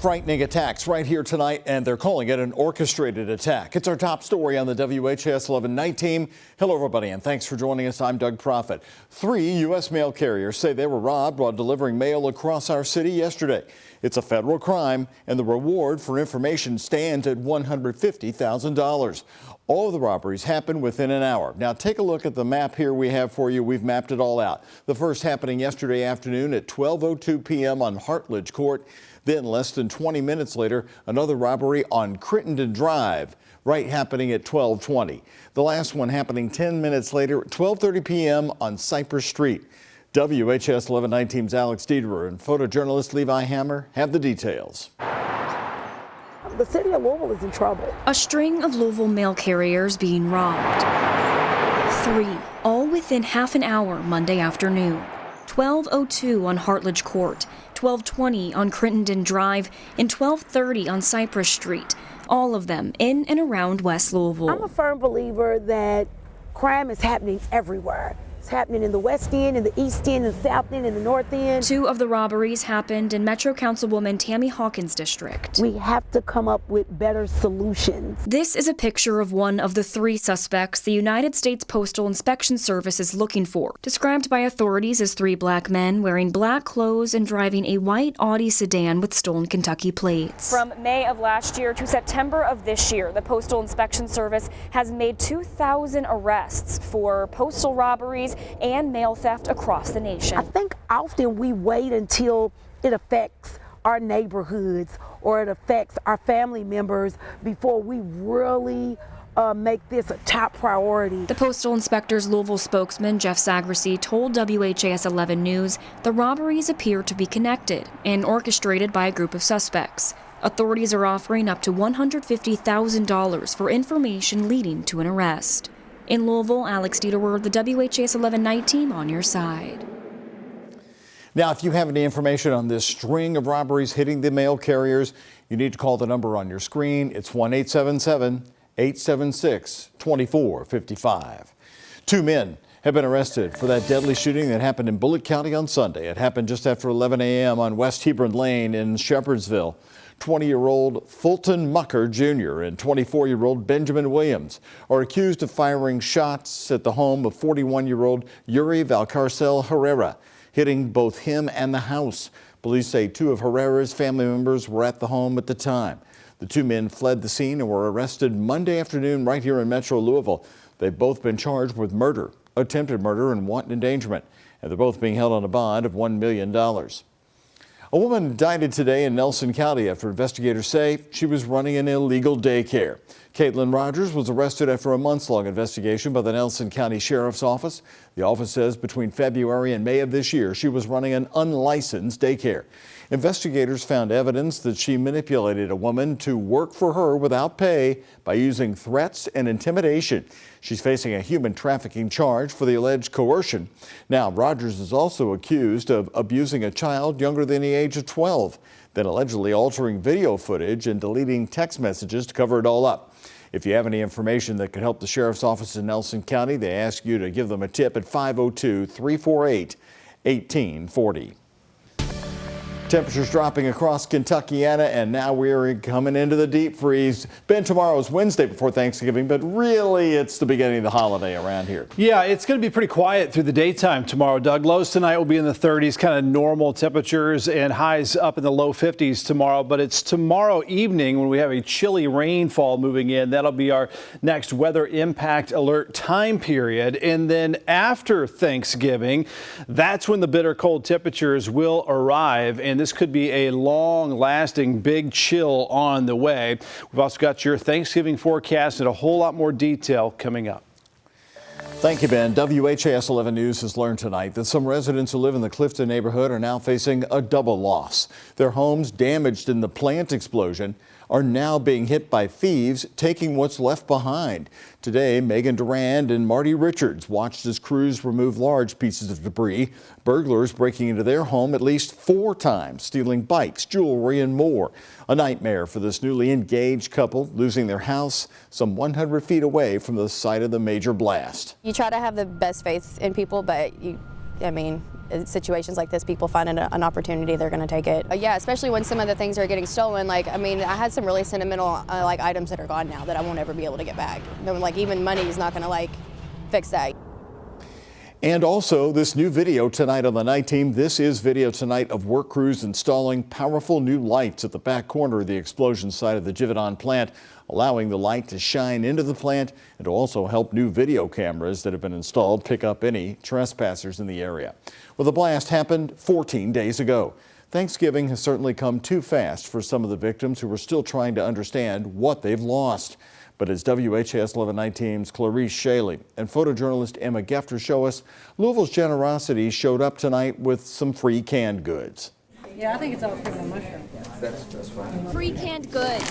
Frightening attacks right here tonight, and they're calling it an orchestrated attack. It's our top story on the WHAS 11 night team. Hello, everybody, and thanks for joining us. I'm Doug Prophet. 3 U.S. mail carriers say they were robbed while delivering mail across our city yesterday. It's a federal crime, and the reward for information stands at $150,000. All of the robberies happened within an hour. Now take a look at the map here we have for you. We've mapped it all out. The first happening yesterday afternoon at 12:02 p.m. on Hartledge Court. Then less than 20 minutes later, another robbery on Crittenden Drive, right happening at 12:20. The last one happening 10 minutes later at 12:30 p.m. on Cypress Street. WHAS 11 night team's Alex Dieterer and photojournalist Levi Hammer have the details. The city of Louisville is in trouble. A string of Louisville mail carriers being robbed. 3, all within half an hour Monday afternoon. 12:02 on Hartledge Court, 12:20 on Crittenden Drive, and 12:30 on Cypress Street. All of them in and around West Louisville. I'm a firm believer that crime is happening everywhere. It's happening in the West End, in the East End, in the South End, in the North End. 2 of the robberies happened in Metro Councilwoman Tammy Hawkins' district. We have to come up with better solutions. This is a picture of one of the 3 suspects the United States Postal Inspection Service is looking for, described by authorities as 3 black men wearing black clothes and driving a white Audi sedan with stolen Kentucky plates. From May of last year to September of this year, the Postal Inspection Service has made 2,000 arrests for postal robberies and mail theft across the nation. I think often we wait until it affects our neighborhoods or it affects our family members before we really make this a top priority. The Postal Inspector's Louisville spokesman, Jeff Sagracy, told WHAS 11 News the robberies appear to be connected and orchestrated by a group of suspects. Authorities are offering up to $150,000 for information leading to an arrest. In Louisville, Alex Dieterer, the WHAS 11 night team, on your side. Now, if you have any information on this string of robberies hitting the mail carriers, you need to call the number on your screen. It's 1-877-876-2455. 2 men have been arrested for that deadly shooting that happened in Bullitt County on Sunday. It happened just after 11 a.m. on West Hebron Lane in Shepherdsville. 20-year-old Fulton Mucker Jr. and 24-year-old Benjamin Williams are accused of firing shots at the home of 41-year-old Yuri Valcarcel Herrera, hitting both him and the house. Police say 2 of Herrera's family members were at the home at the time. The 2 men fled the scene and were arrested Monday afternoon right here in Metro Louisville. They've both been charged with murder, attempted murder, and wanton endangerment, and they're both being held on a bond of $1 million. A woman indicted today in Nelson County after investigators say she was running an illegal daycare. Caitlin Rogers was arrested after a months-long investigation by the Nelson County Sheriff's Office. The office says between February and May of this year, she was running an unlicensed daycare. Investigators found evidence that she manipulated a woman to work for her without pay by using threats and intimidation. She's facing a human trafficking charge for the alleged coercion. Now, Rogers is also accused of abusing a child younger than the age of 12, then allegedly altering video footage and deleting text messages to cover it all up. If you have any information that could help the Sheriff's Office in Nelson County, they ask you to give them a tip at 502-348-1840. Temperatures dropping across Kentuckiana, and now we're coming into the deep freeze. Ben, tomorrow is Wednesday before Thanksgiving, but really it's the beginning of the holiday around here. Yeah, it's going to be pretty quiet through the daytime tomorrow, Doug. Lows tonight will be in the 30s, kind of normal temperatures, and highs up in the low 50s tomorrow. But it's tomorrow evening when we have a chilly rainfall moving in. That'll be our next weather impact alert time period. And then after Thanksgiving, that's when the bitter cold temperatures will arrive. And this could be a long-lasting big chill on the way. We've also got your Thanksgiving forecast and a whole lot more detail coming up. Thank you, Ben. WHAS 11 News has learned tonight that some residents who live in the Clifton neighborhood are now facing a double loss. Their homes, damaged in the plant explosion, are now being hit by thieves taking what's left behind. Today, Megan Durand and Marty Richards watched as crews remove large pieces of debris. Burglars breaking into their home at least 4 times, stealing bikes, jewelry, and more. A nightmare for this newly engaged couple, losing their house some 100 feet away from the site of the major blast. You try to have the best faith in people, but I mean, in situations like this, people find an opportunity, they're going to take it. Yeah, especially when some of the things are getting stolen. Like, I mean, I had some really sentimental like items that are gone now that I won't ever be able to get back. Like, even money is not going to like fix that. And also this new video tonight on the night team. This is video tonight of work crews installing powerful new lights at the back corner of the explosion site of the Givaudan plant, allowing the light to shine into the plant and to also help new video cameras that have been installed pick up any trespassers in the area. Well, the blast happened 14 days ago. Thanksgiving has certainly come too fast for some of the victims who are still trying to understand what they've lost. But as WHAS11 Night Team's Clarice Shaley and photojournalist Emma Gefter show us, Louisville's generosity showed up tonight with some free canned goods. Yeah, I think it's all criminal mushroom. That's fine. Free canned goods.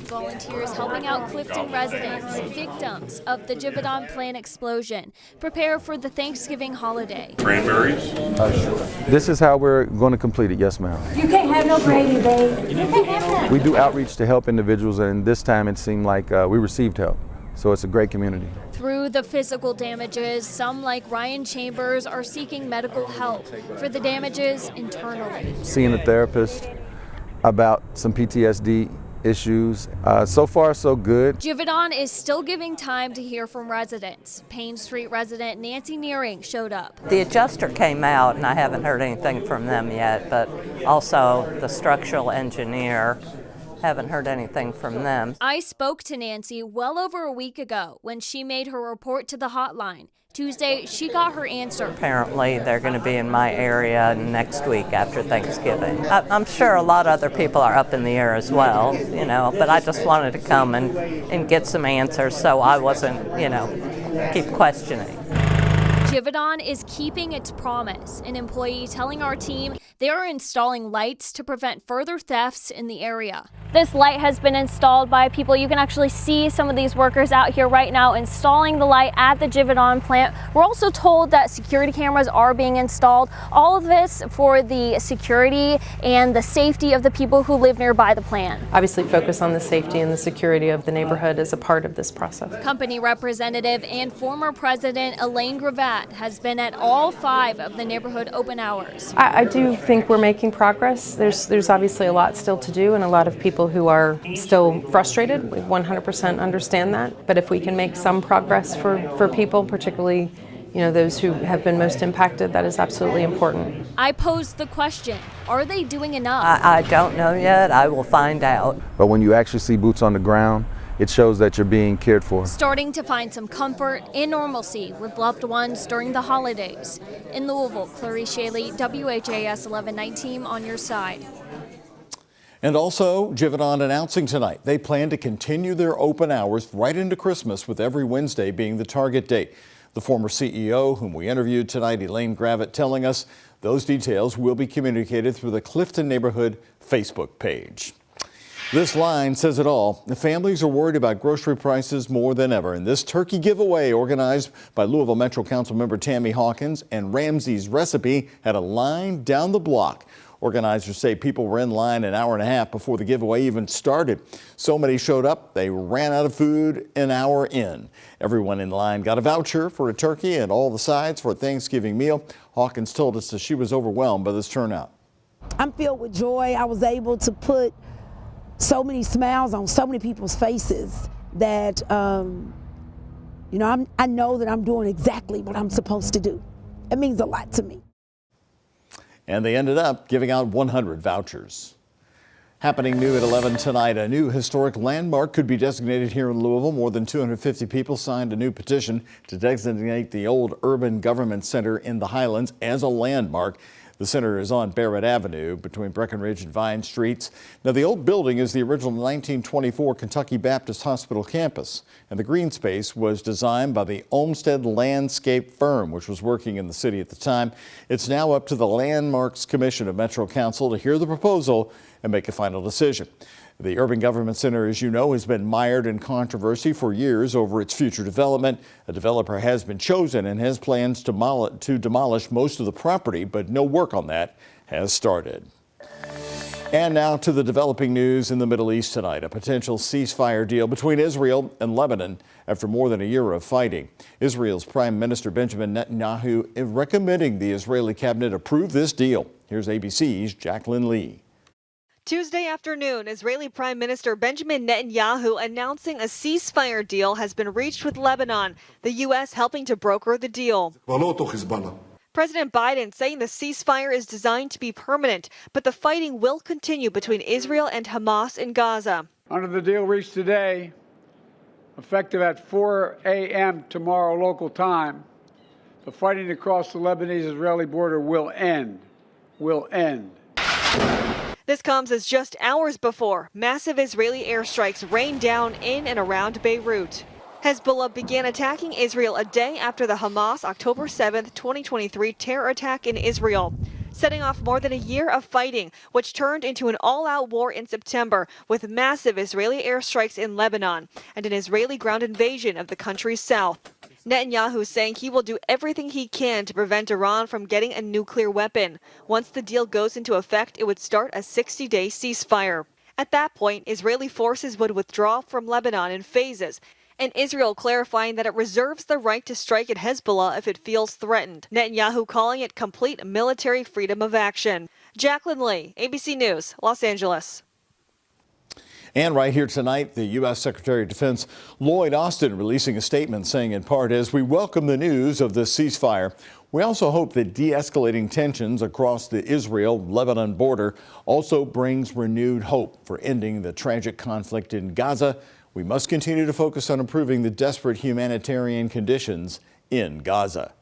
Volunteers helping out Clifton residents, victims of the Givaudan plant explosion, prepare for the Thanksgiving holiday. Cranberries? Sure. This is how we're going to complete it, yes ma'am. You can't have no gravy, babe. You can't have that. We do outreach to help individuals, and this time it seemed like we received help. So it's a great community. Through the physical damages, some like Ryan Chambers are seeking medical help for the damages internally. Seeing a therapist about some PTSD issues. So far, so good. Givaudan is still giving time to hear from residents. Payne Street resident Nancy Nearing showed up. The adjuster came out, and I haven't heard anything from them yet, but also the structural engineer. Haven't heard anything from them. I spoke to Nancy well over a week ago when she made her report to the hotline. Tuesday, she got her answer. Apparently, they're going to be in my area next week after Thanksgiving. I'm sure a lot of other people are up in the air as well, you know, but I just wanted to come and get some answers so I wasn't, you know, keep questioning. Givaudan is keeping its promise. An employee telling our team they are installing lights to prevent further thefts in the area. This light has been installed by people. You can actually see some of these workers out here right now installing the light at the Givaudan plant. We're also told that security cameras are being installed. All of this for the security and the safety of the people who live nearby the plant. Obviously focus on the safety and the security of the neighborhood as a part of this process. Company representative and former president Elaine Gravatt has been at all 5 of the neighborhood open hours. I do think we're making progress. There's obviously a lot still to do and a lot of people who are still frustrated. We 100% understand that. But if we can make some progress for people, particularly those who have been most impacted, that is absolutely important. I posed the question, are they doing enough? I don't know yet. I will find out. But when you actually see boots on the ground, it shows that you're being cared for. Starting to find some comfort and normalcy with loved ones during the holidays. In Louisville, Clarice Shaley, WHAS11 Night Team on your side. And also, Givaudan announcing tonight they plan to continue their open hours right into Christmas, with every Wednesday being the target date. The former CEO, whom we interviewed tonight, Elaine Gravatt, telling us those details will be communicated through the Clifton Neighborhood Facebook page. This line says it all. The families are worried about grocery prices more than ever, and this turkey giveaway organized by Louisville Metro Council member Tammy Hawkins and Ramsey's Recipe had a line down the block. Organizers say people were in line an hour and a half before the giveaway even started. So many showed up, they ran out of food an hour in. Everyone in line got a voucher for a turkey and all the sides for a Thanksgiving meal. Hawkins told us that she was overwhelmed by this turnout. I'm filled with joy. I was able to put so many smiles on so many people's faces that, I know that I'm doing exactly what I'm supposed to do. It means a lot to me. And they ended up giving out 100 vouchers. Happening new at 11 tonight, a new historic landmark could be designated here in Louisville. More than 250 people signed a new petition to designate the old Urban Government Center in the Highlands as a landmark. The center is on Barrett Avenue between Breckenridge and Vine Streets. Now, the old building is the original 1924 Kentucky Baptist Hospital campus, and the green space was designed by the Olmsted Landscape firm, which was working in the city at the time. It's now up to the Landmarks Commission of Metro Council to hear the proposal and make a final decision. The Urban Government Center, as you know, has been mired in controversy for years over its future development. A developer has been chosen and has plans to demolish most of the property, but no work on that has started. And now to the developing news in the Middle East tonight. A potential ceasefire deal between Israel and Lebanon after more than a year of fighting. Israel's Prime Minister Benjamin Netanyahu is recommending the Israeli cabinet approve this deal. Here's ABC's Jacqueline Lee. Tuesday afternoon, Israeli Prime Minister Benjamin Netanyahu announcing a ceasefire deal has been reached with Lebanon, the U.S. helping to broker the deal. President Biden saying the ceasefire is designed to be permanent, but the fighting will continue between Israel and Hamas in Gaza. Under the deal reached today, effective at 4 a.m. tomorrow local time, the fighting across the Lebanese-Israeli border will end. This comes as just hours before massive Israeli airstrikes rained down in and around Beirut. Hezbollah began attacking Israel a day after the Hamas October 7, 2023 terror attack in Israel, setting off more than a year of fighting, which turned into an all-out war in September with massive Israeli airstrikes in Lebanon and an Israeli ground invasion of the country's south. Netanyahu saying he will do everything he can to prevent Iran from getting a nuclear weapon. Once the deal goes into effect, it would start a 60-day ceasefire. At that point, Israeli forces would withdraw from Lebanon in phases, and Israel clarifying that it reserves the right to strike at Hezbollah if it feels threatened. Netanyahu calling it complete military freedom of action. Jacqueline Lee, ABC News, Los Angeles. And right here tonight, the U.S. Secretary of Defense Lloyd Austin releasing a statement saying in part, as we welcome the news of this ceasefire, we also hope that de-escalating tensions across the Israel-Lebanon border also brings renewed hope for ending the tragic conflict in Gaza. We must continue to focus on improving the desperate humanitarian conditions in Gaza.